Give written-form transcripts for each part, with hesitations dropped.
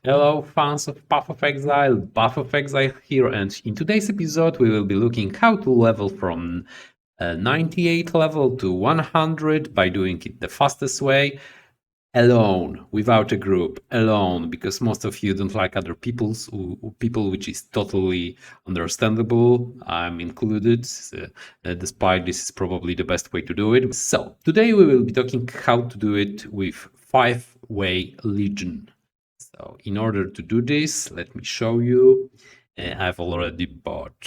Hello, fans of Path of Exile, Path of Exile here, and in today's episode we will be looking how to level from 98 level to 100 by doing it the fastest way, alone, without a group, alone, because most of you don't like other people, which is totally understandable. I'm included, despite this is probably the best way to do it. So today we will be talking how to do it with five-way legion. So in order to do this, let me show you. I've already bought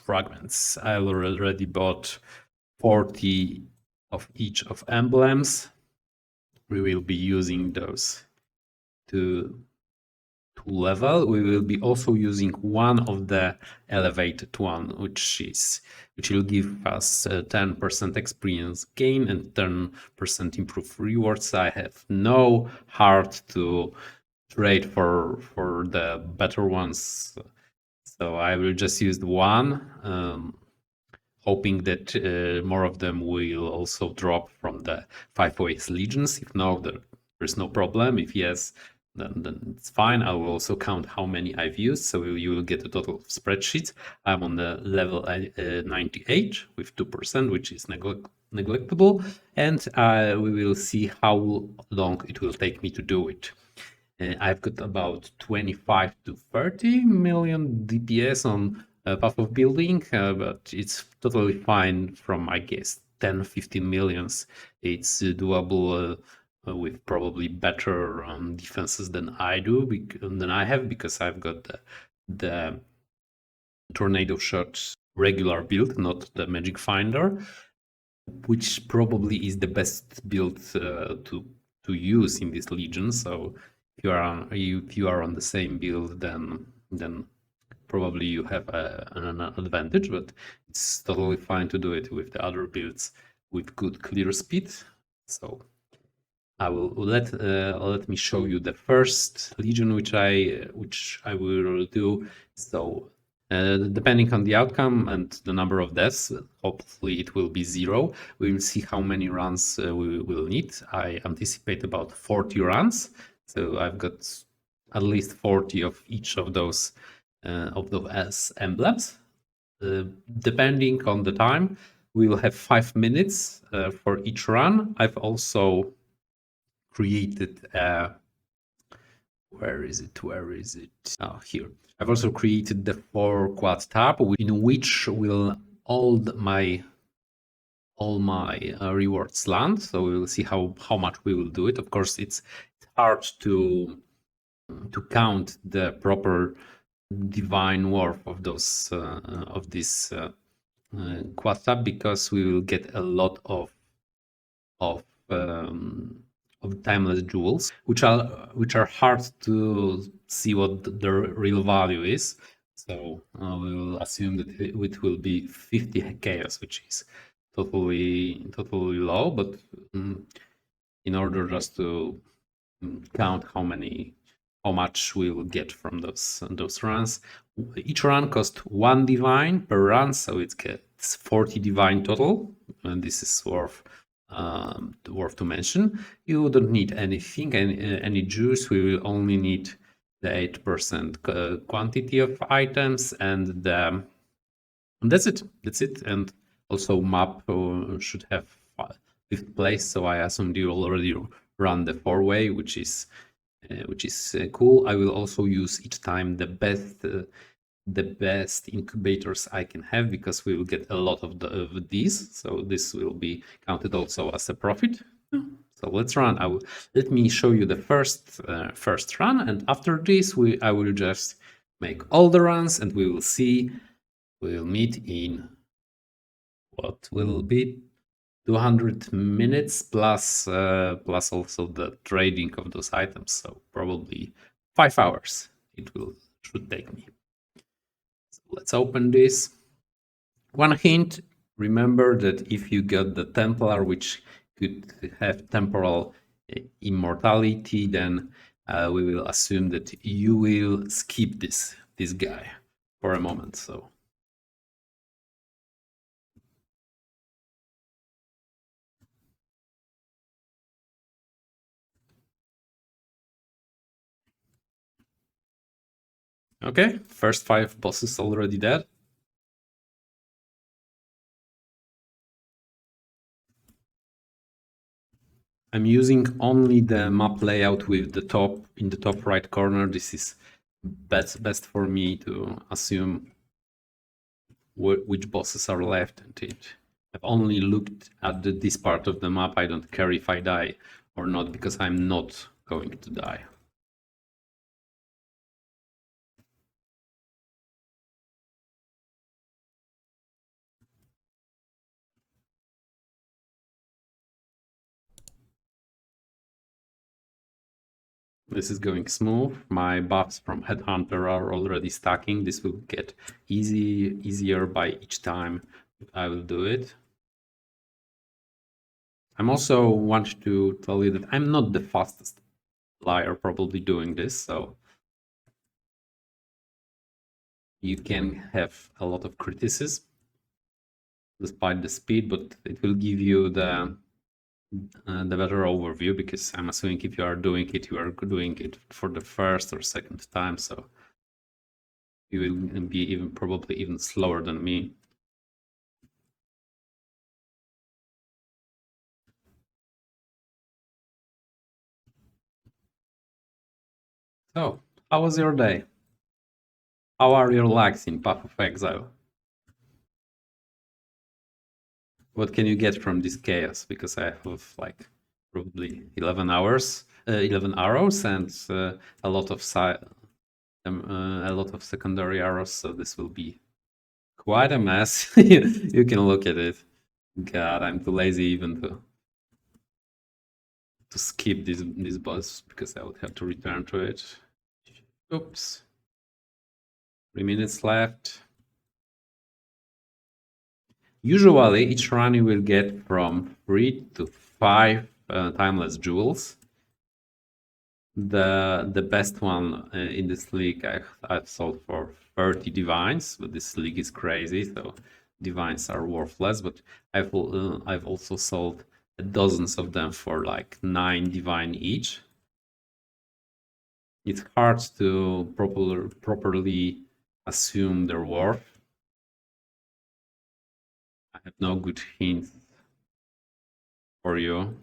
fragments. I already bought 40 of each of emblems. We will be using those to level. We will be also using one of the elevated one, which will give us 10% experience gain and 10% improved rewards. I have no heart to trade for the better ones, so I will just use the one, hoping that more of them will also drop from the 5 ways legions. If no, there's no problem. If yes, then it's fine. I will also count how many I've used, so you will get a total spreadsheet. I'm on the level 98 with 2%, which is neglectable, and we will see how long it will take me to do it. I've got about 25 to 30 million DPS on Path of Building, but it's totally fine from, I guess, 10, 15 millions. It's doable with probably better defenses than than I have, because I've got the Tornado Shot regular build, not the Magic Finder, which probably is the best build to use in this legion. So if you are on the same build, then probably you have an advantage. But it's totally fine to do it with the other builds with good clear speed. So I will let me show you the first legion which I will do. So depending on the outcome and the number of deaths, hopefully it will be 0. We will see how many runs we will need. I anticipate about 40 runs, so I've got at least 40 of each of those as emblems. Depending on the time, we will have 5 minutes for each run. I've also created where is it? Where is it? Oh, here. I've also created the 4 quad tab in which will all my rewards land. So we will see how much we will do it. Of course, it's hard to count the proper divine worth of those of this quad tab, because we will get a lot of um, of timeless jewels, which are hard to see what the real value is. So we will assume that it will be 50 chaos, which is totally low. But in order just to count how much we will get from those runs, each run costs 1 divine per run, so it gets 40 divine total, and this is worth to mention. You don't need anything, any juice. We will only need the 8% quantity of items, and that's it. That's it. And also map should have 5th place, so I assumed you already run the 4-way, which is cool. I will also use each time the best incubators I can have, because we will get a lot of these. So this will be counted also as a profit. So let's run. Let me show you the first run, and after this I will just make all the runs, and we will see. We will meet in what will be 200 minutes plus also the trading of those items. So probably 5 hours should take me. So let's open this. One hint: remember that if you got the Templar, which could have temporal immortality, then we will assume that you will skip this guy for a moment. So Okay, first 5 bosses already dead. I'm using only the map layout with the top in the top right corner. This is best for me to assume which bosses are left. And I've only looked at this part of the map. I don't care if I die or not because I'm not going to die. This is going smooth. My buffs from Headhunter are already stacking. This will get easier by each time I will do it. I'm also want to tell you that I'm not the fastest player probably doing this, so you can have a lot of criticism despite the speed, but it will give you the better overview because I'm assuming if you are doing it, you are doing it for the first or second time, so you will be even probably even slower than me. So, how was your day? How are your lags in Path of Exile? What can you get from this chaos? Because I have like probably 11 hours, 11 arrows, and a lot of a lot of secondary arrows. So this will be quite a mess. You can look at it. God, I'm too lazy even to skip this boss because I would have to return to it. Oops. 3 minutes left. Usually, each run you will get from 3 to 5 timeless jewels. The best one in this league I've sold for 30 divines, but this league is crazy, so divines are worthless. But I've also sold dozens of them for like 9 divine each. It's hard to properly assume their worth. I have no good hints for you.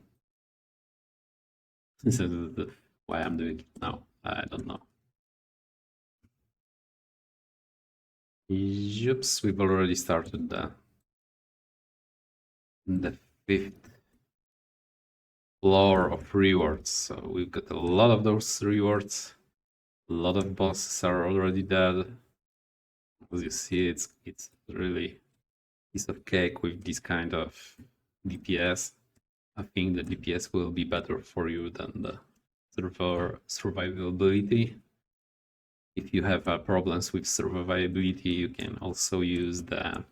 This is why I'm doing it now. I don't know. Oops, we've already started the 5th floor of rewards. So we've got a lot of those rewards. A lot of bosses are already dead. As you see, it's really piece of cake with this kind of DPS. I think the DPS will be better for you than the survivability. If you have problems with survivability, you can also use the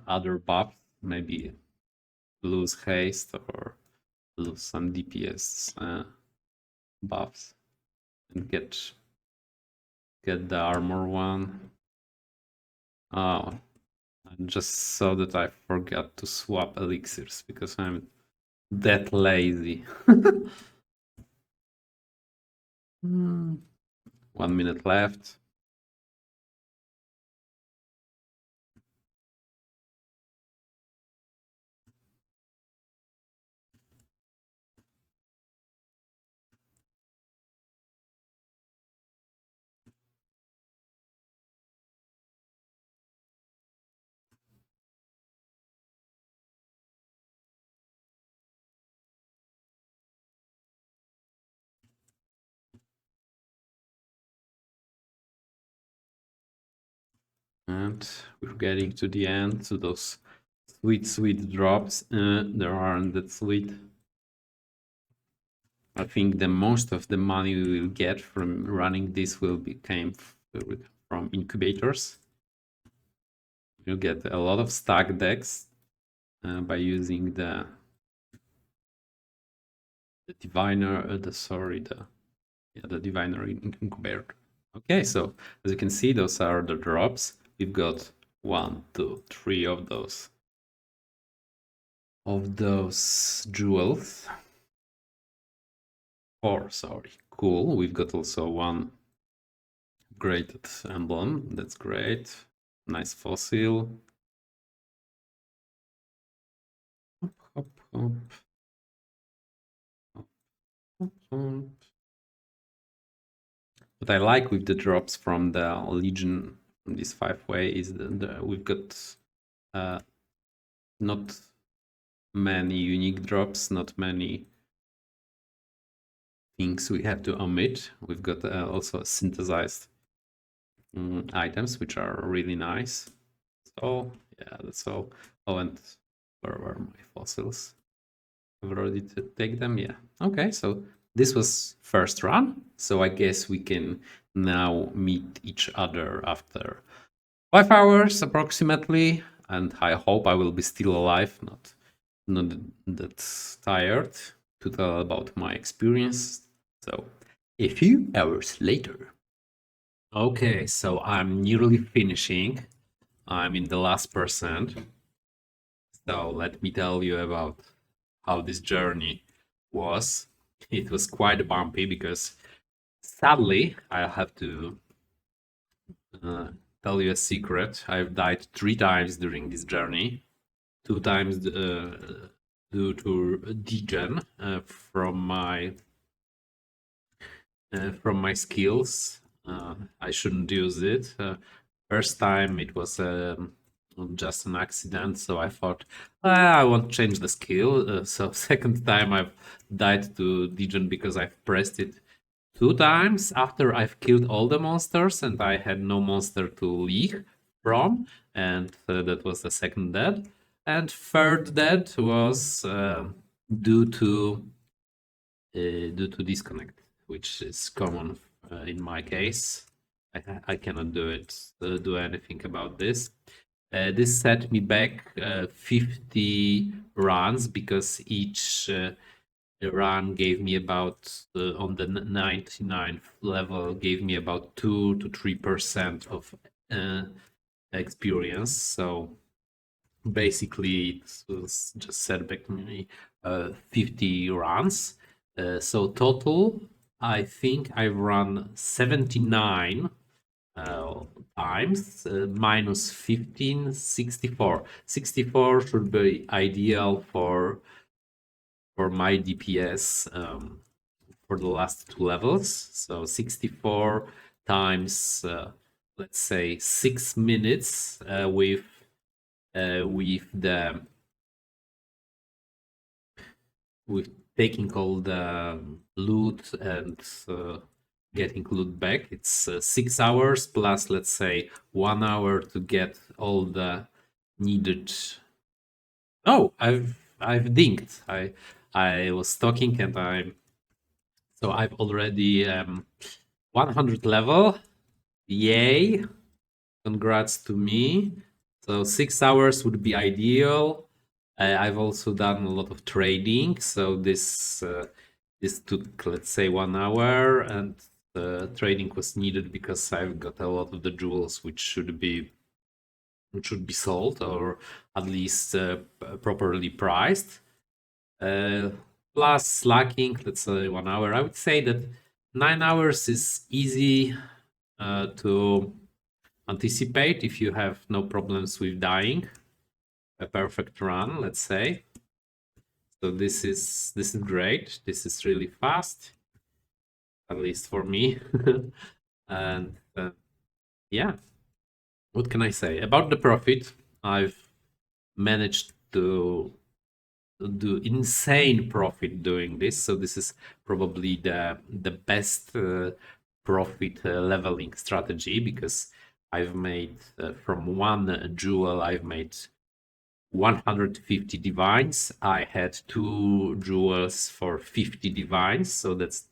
other buffs, maybe lose haste or lose some DPS buffs and get the armor one. Oh, I just saw that I forgot to swap elixirs because I'm that lazy. 1 minute left. And we're getting to the end. So those sweet drops, there aren't that sweet. I think the most of the money we will get from running this will came from incubators. You get a lot of stack decks by using the diviner, the diviner incubator. Okay, so as you can see, those are the drops. We've got 1, 2, 3 of those. of those jewels. 4, sorry. Cool. We've got also one graded emblem. That's great. Nice fossil. Hop, hop, hop. Hop, hop, hop. What I like with the drops from the Legion, from this 5-way, is that we've got not many unique drops, not many things we have to omit. We've got also synthesized items, which are really nice. So yeah, that's all. Oh, and where were my fossils? I've already take them. Yeah. Okay, so this was first run. So I guess we can now meet each other after 5 hours approximately, and I hope I will be still alive, not that tired to tell about my experience. So a few hours later. Okay, so I'm nearly finishing. I'm in the last percent. So let me tell you about how this journey was. It was quite bumpy because sadly I have to uh, tell you a secret. I've died 3 times during this journey. 2 times due to degen from my skills. I shouldn't use it. First time it was just an accident, so I thought I won't change the skill. So second time I've died to degen because I've pressed it 2 times after I've killed all the monsters and I had no monster to leave from, and that was the second death. And third death was due to disconnect, which is common in my case. I cannot do anything about this. This set me back 50 runs because each run gave me about on the 99th level gave me about 2 to 3% of experience. So basically it was just set back me 50 runs. So total, I think I've run 79 times, minus 15, 64. 64 should be ideal for my DPS for the last 2 levels. So 64 times, let's say 6 minutes with taking all the loot and getting loot back. It's 6 hours plus, let's say, 1 hour to get all the needed. Oh, I've dinged. I was talking and I've already 100 level. Yay! Congrats to me. So 6 hours would be ideal. I've also done a lot of trading, so this took, let's say, 1 hour, and trading was needed because I've got a lot of the jewels which should be sold or at least properly priced. Plus slacking, let's say 1 hour. I would say that 9 hours is easy to anticipate if you have no problems with dying. A perfect run, let's say. So this is great. This is really fast, at least for me. And yeah, what can I say about the profit? I've managed to do insane profit doing this. So this is probably the best profit leveling strategy because I've made from one jewel I've made 150 divines. I had 2 jewels for 50 divines, so that's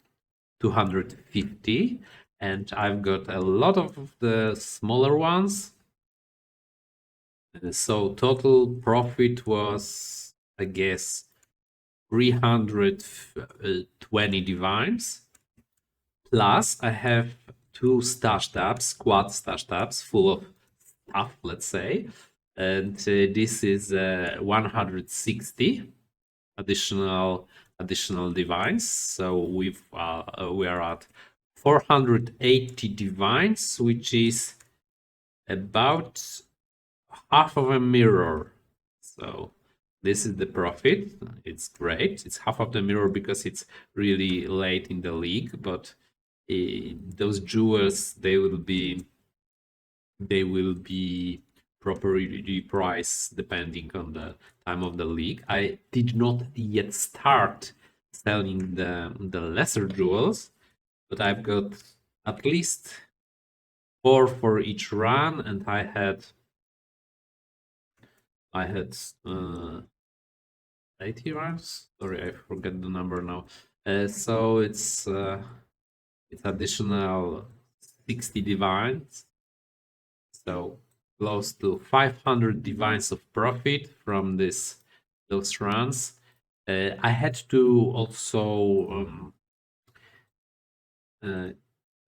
250. And I've got a lot of the smaller ones. So total profit was, I guess, 320 divines. Plus, I have 2 stash tabs, quad stash tabs, full of stuff, let's say. and this is 160 additional divines. So we are at 480 divines, which is about half of a mirror. So this is the profit. It's great. It's half of the mirror because it's really late in the league, but those jewels they will be properly priced depending on the time of the league. I did not yet start selling the lesser jewels, but I've got at least 4 for each run, and I had 80 runs. Sorry, I forget the number now. So it's additional 60 divines. So close to 500 divines of profit from those runs. I had to also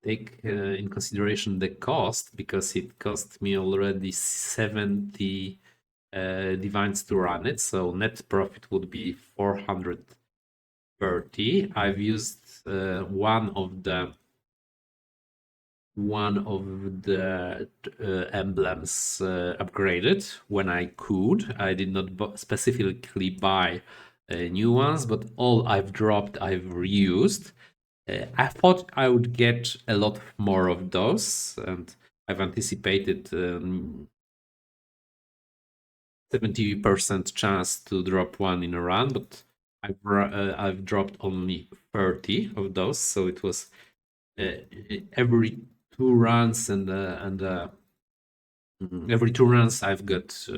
take in consideration the cost, because it cost me already 70 divines to run it. So net profit would be 430. I've used one of the emblems upgraded when I could. I did not specifically buy new ones, but all I've dropped, I've reused. I thought I would get a lot more of those, and I've anticipated 70% chance to drop one in a run, but I've dropped only 30 of those, so it was every 2 runs, and every 2 runs I've got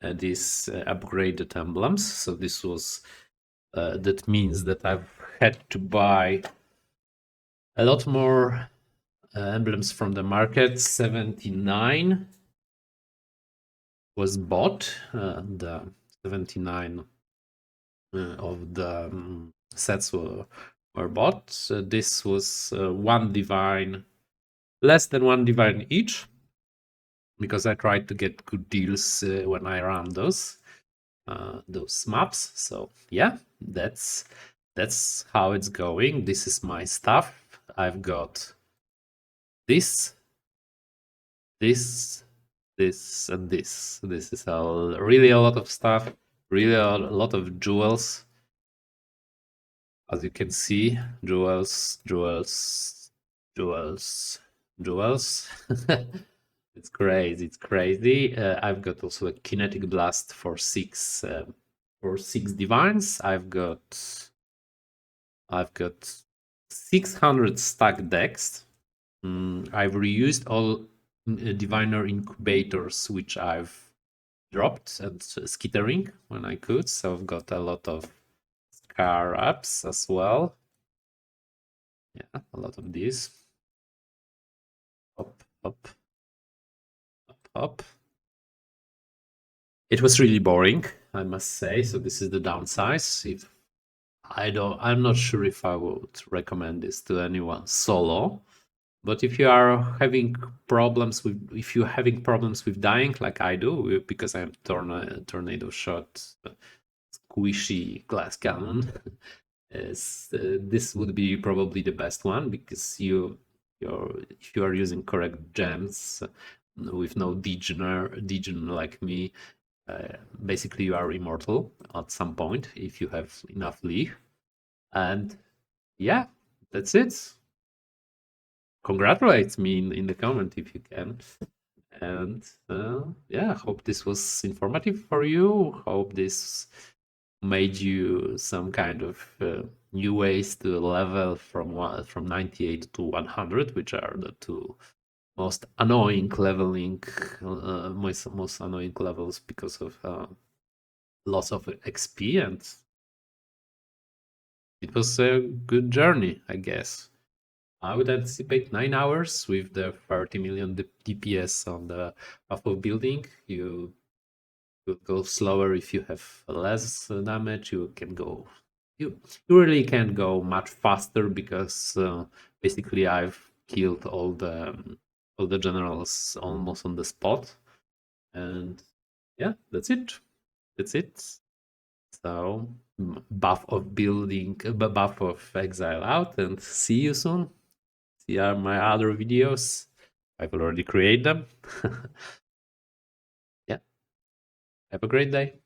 these upgraded emblems. So this was that means that I've had to buy a lot more emblems from the market. 79 was bought, and 79 of the sets were bought. This was one divine, less than one divine each, because I tried to get good deals when I ran those maps. So yeah, that's how it's going. This is my stuff. I've got this, this, this, and this. This is really a lot of stuff. Really a lot of jewels. As you can see, jewels, jewels, jewels, jewels. It's crazy. It's crazy. I've got also a kinetic blast for 6 divines. I've got 600 stack decks. I've reused all diviner incubators which I've dropped and skittering when I could. So I've got a lot of scar ups as well. Yeah, a lot of these. Up, up, up, up. It was really boring, I must say. So this is the downside. I'm not sure if I would recommend this to anyone solo. But if you're having problems with dying, like I do, because I'm tornado shot, squishy glass cannon, this would be probably the best one, because if you are using correct gems with no degen like me, basically you are immortal at some point if you have enough leaf. And yeah, that's it. Congratulate me in the comment if you can. And yeah, hope this was informative for you. Hope this made you some kind of new ways to level from 98 to 100, which are the two most annoying leveling, most annoying levels because of loss of XP, and it was a good journey, I guess. I would anticipate 9 hours with the 30 million DPS on the Path of Building. You could go slower if you have less damage. You really can go much faster, because basically I've killed all the generals almost on the spot, and yeah, that's it. That's it. So, buff of building, buff of exile out, and see you soon. See my other videos. I've already created them. Yeah. Have a great day.